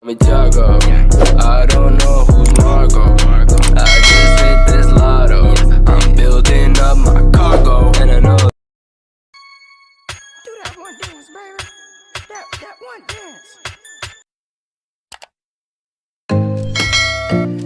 Me Tiago, I don't know who's Marco. I just hit this lotto. I'm building up my cargo, and I know. Do that one dance, baby. That one dance.